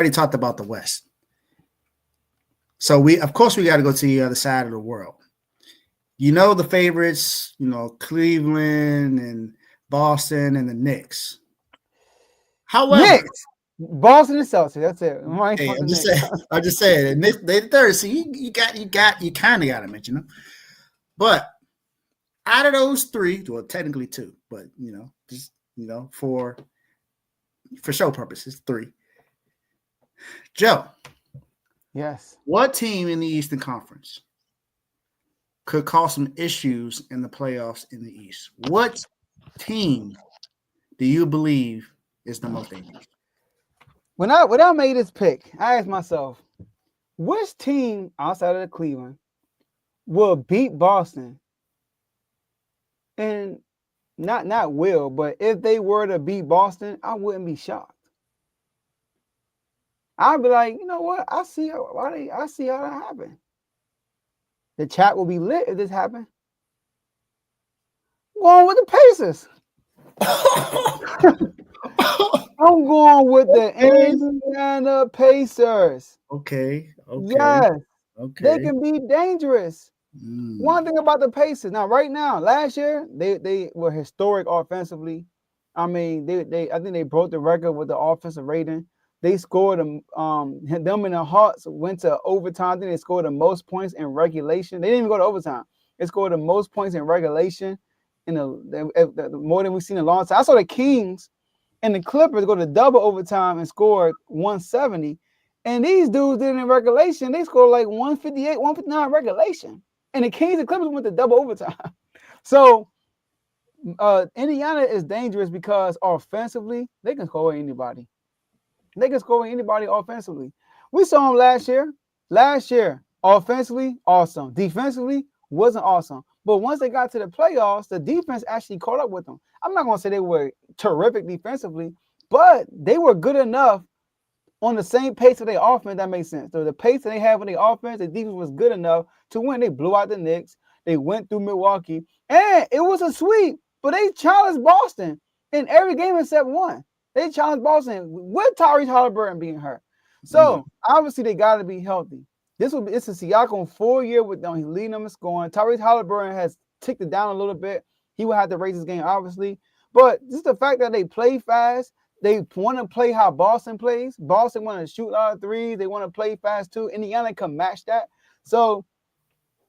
already talked about the West. So we got to go to the other side of the world. You know the favorites, Cleveland and Boston and the Knicks. However, Knicks, Boston and Celtics. That's it. hey, I'm just saying, they third. So you kind of got to mention them. But out of those three, well, technically two, but for show purposes, three. Joe, yes. what team in the Eastern Conference could cause some issues in the playoffs in the East? What team do you believe is the most dangerous? When I made this pick, I asked myself, which team outside of Cleveland will beat Boston? And not will, but if they were to beat Boston, I wouldn't be shocked. I'd be like, you know what? I see how that happen. The chat will be lit if this happened. I'm going with the Pacers. I'm going with the Indiana Pacers. Okay. Yes. Okay. They can be dangerous. One thing about the Pacers now, right now, last year they were historic offensively. I mean, I think they broke the record with the offensive rating. They scored them and the Hawks went to overtime. I think they scored the most points in regulation. They didn't even go to overtime. They scored the most points in regulation in the more than we've seen in a long time. I saw the Kings and the Clippers go to double overtime and scored 170. And these dudes did it in regulation. They scored like 158, 159 regulation. And the Kings and Clippers went to double overtime. So Indiana is dangerous because offensively, they can score anybody. They can score anybody offensively. We saw them last year. Last year, offensively, awesome. Defensively, wasn't awesome. But once they got to the playoffs, the defense actually caught up with them. I'm not going to say they were terrific defensively, but they were good enough on the same pace of their offense. That makes sense. So the pace that they have on their offense, the defense was good enough to win. They blew out the Knicks. They went through Milwaukee. And it was a sweep, but they challenged Boston in every game except one. They challenged Boston with Tyrese Halliburton being hurt. So obviously they got to be healthy. It's a Siakam 4 year with them. He's leading them in scoring. Tyrese Halliburton has ticked it down a little bit. He will have to raise his game, obviously. But just the fact that they play fast, they want to play how Boston plays. Boston want to shoot a lot of threes. They want to play fast too. Indiana can match that. So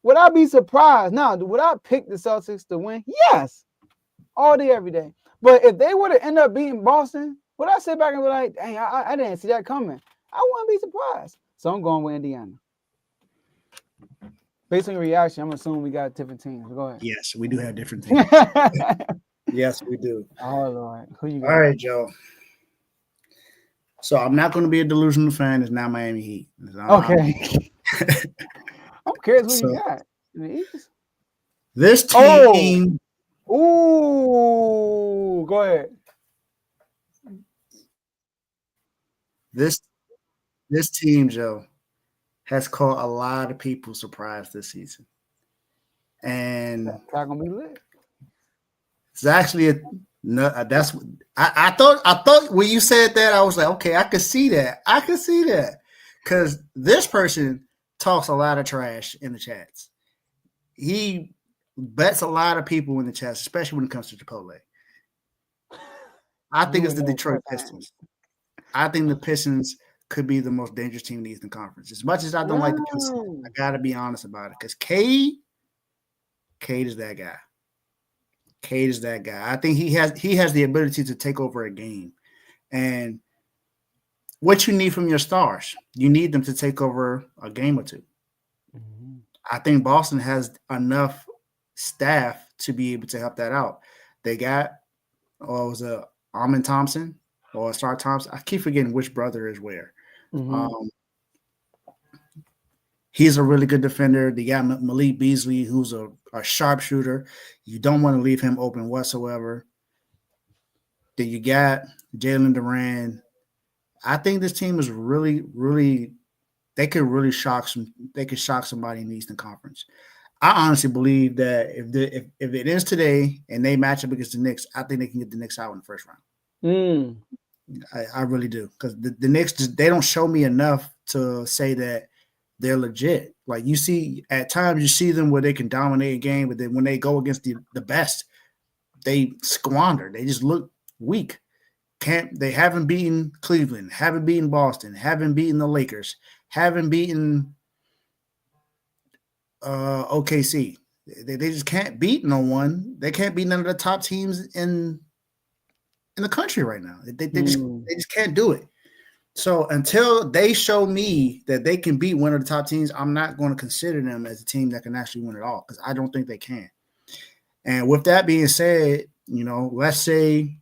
would I be surprised? Now, would I pick the Celtics to win? Yes. All day, every day. But if they were to end up beating Boston, would I sit back and be like, dang, I didn't see that coming? I wouldn't be surprised. So I'm going with Indiana. Based on your reaction, I'm assuming we got different teams. Go ahead. Yes, we do have different teams. Yes, we do. Oh, Lord. Who you got? All right, Joe. So I'm not going to be a delusional fan. It's not Miami Heat. Okay. I'm curious who you got in the East. This team. Ooh, go ahead. This team, Joe, has caught a lot of people surprised this season, and it's not gonna be lit. It's actually that's I thought when you said that I was like, okay, I could see that because this person talks a lot of trash in the chats. He bets a lot of people in the chats, especially when it comes to Chipotle. I think it's the Detroit Pistons. I think the Pistons could be the most dangerous team in the Eastern Conference. As much as I don't like the Pistons, I got to be honest about it because Cade is that guy. Cade is that guy. I think he has the ability to take over a game. And what you need from your stars, you need them to take over a game or two. Mm-hmm. I think Boston has enough staff to be able to help that out. They got, was it Amin Thompson or Star Thompson? I keep forgetting which brother is where. Mm-hmm. He's a really good defender. They got Malik Beasley, who's a sharpshooter. You don't want to leave him open whatsoever. Then you got Jalen Duran. I think this team is really, really – they could really shock somebody in the Eastern Conference. I honestly believe that if it is today and they match up against the Knicks, I think they can get the Knicks out in the first round. I really do, because the Knicks they don't show me enough to say that they're legit. Like you see at times you see them where they can dominate a game, but then when they go against the best, they squander. They just look weak. They haven't beaten Cleveland, haven't beaten Boston, haven't beaten the Lakers, haven't beaten OKC. They just can't beat no one. They can't beat none of the top teams in the country right now. They just can't do it. So until they show me that they can beat one of the top teams, I'm not going to consider them as a team that can actually win it all, because I don't think they can. And with that being said, let's say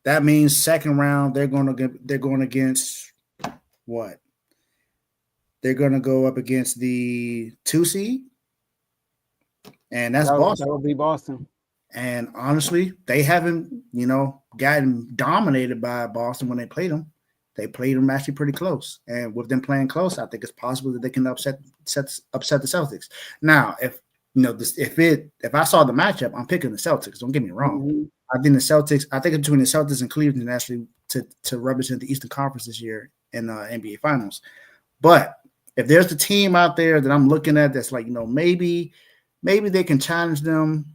that means second round they're going against what? They're going to go up against the 2 seed, and that's Boston. That would be Boston. And honestly, they haven't, gotten dominated by Boston when they played them. They played them actually pretty close. And with them playing close, I think it's possible that they can upset the Celtics. Now, if I saw the matchup, I'm picking the Celtics. Don't get me wrong. Mm-hmm. I think between the Celtics and Cleveland actually to represent the Eastern Conference this year in the NBA Finals. But if there's a team out there that I'm looking at that's like, maybe they can challenge them,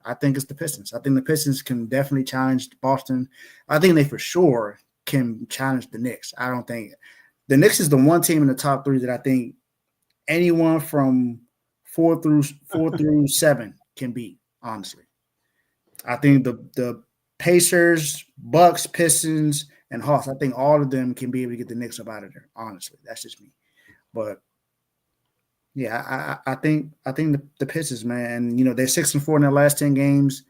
I think it's the Pistons. I think the Pistons can definitely challenge Boston. I think they for sure can challenge the Knicks. I don't think the Knicks is the one team in the top 3 that I think anyone from 4 through 7 can beat. Honestly, I think the Pacers, Bucks, Pistons, and Hawks, I think all of them can be able to get the Knicks up out of there. Honestly, that's just me. But yeah, I think the Pistons, man, they're 6-4 in their last 10 games.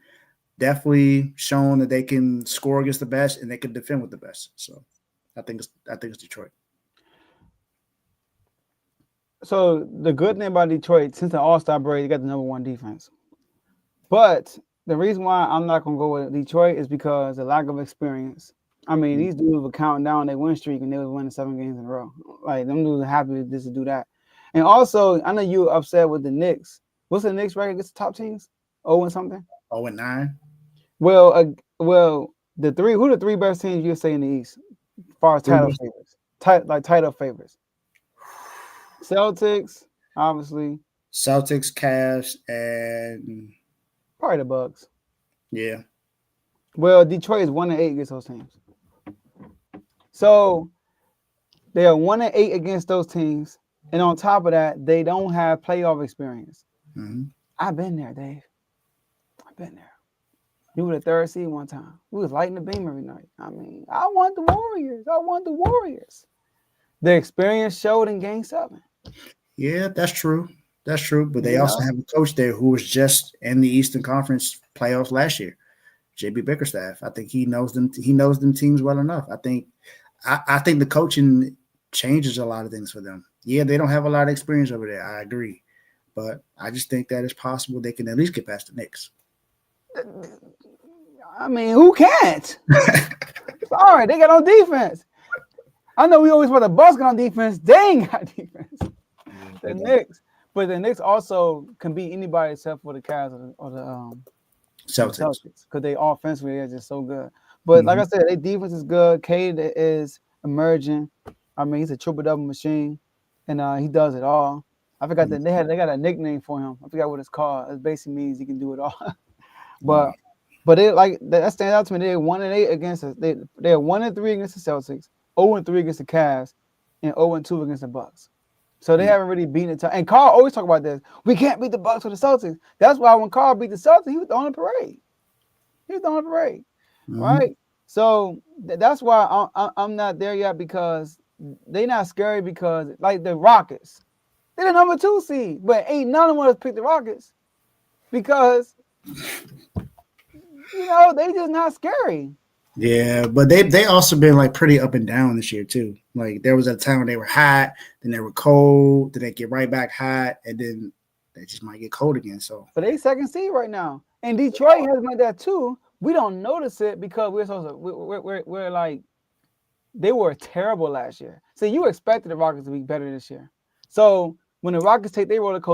Definitely shown that they can score against the best and they can defend with the best. So I think it's Detroit. So the good thing about Detroit, since the All-Star break, they got the number 1 defense. But the reason why I'm not gonna go with Detroit is because the lack of experience. I mean, these dudes were counting down their win streak and they were winning 7 games in a row. Like them dudes are happy just to do that. And also, I know you were upset with the Knicks. What's the Knicks record against the top teams? 0 and something? 0-9. Well, who the 3 best teams you say in the East, as far as title favorites? Title favorites. Celtics, obviously. Celtics, Cavs, and probably the Bucks. Yeah. Well, Detroit is 1-8 against those teams. So they are 1-8 against those teams. And on top of that, they don't have playoff experience. Mm-hmm. I've been there, Dave. I've been there. You were the 3rd seed one time. We was lighting the beam every night. I mean, I want the Warriors. The experience showed in Game 7. Yeah, that's true. But they also have a coach there who was just in the Eastern Conference playoffs last year, JB Bickerstaff. I think he knows them. He knows them teams well enough. I think the coaching changes a lot of things for them. Yeah, they don't have a lot of experience over there. I agree. But I just think that it's possible they can at least get past the Knicks. I mean, who can't? Sorry, they got on defense. I know we always want the Bucks get on defense. They ain't got defense. The Knicks. But the Knicks also can beat anybody except for the Cavs or the Celtics. Because they offensively are just so good. But like I said, their defense is good. Cade is emerging. I mean, he's a triple-double machine. And he does it all. I forgot that they got a nickname for him. I forgot what it's called. It basically means he can do it all. But that stands out to me. They're 1-8 against us. They're 1-3 against the Celtics, 0-3 against the Cavs, and 0-2 against the Bucks. So they haven't really beaten it. And Carl always talk about this. We can't beat the Bucks or the Celtics. That's why when Carl beat the Celtics, he was throwing a parade. Right? So that's why I'm not there yet, because they're not scary, because like the Rockets, they're the number 2 seed, but ain't none of us pick the Rockets because they just not scary. Yeah, but they also been like pretty up and down this year too. Like there was a time when they were hot, then they were cold, then they get right back hot, and then they just might get cold again. So, but they 2nd seed right now, and Detroit has made that too. We don't notice it because we're like, they were terrible last year. So you expected the Rockets to be better this year. So when the Rockets take their roller coaster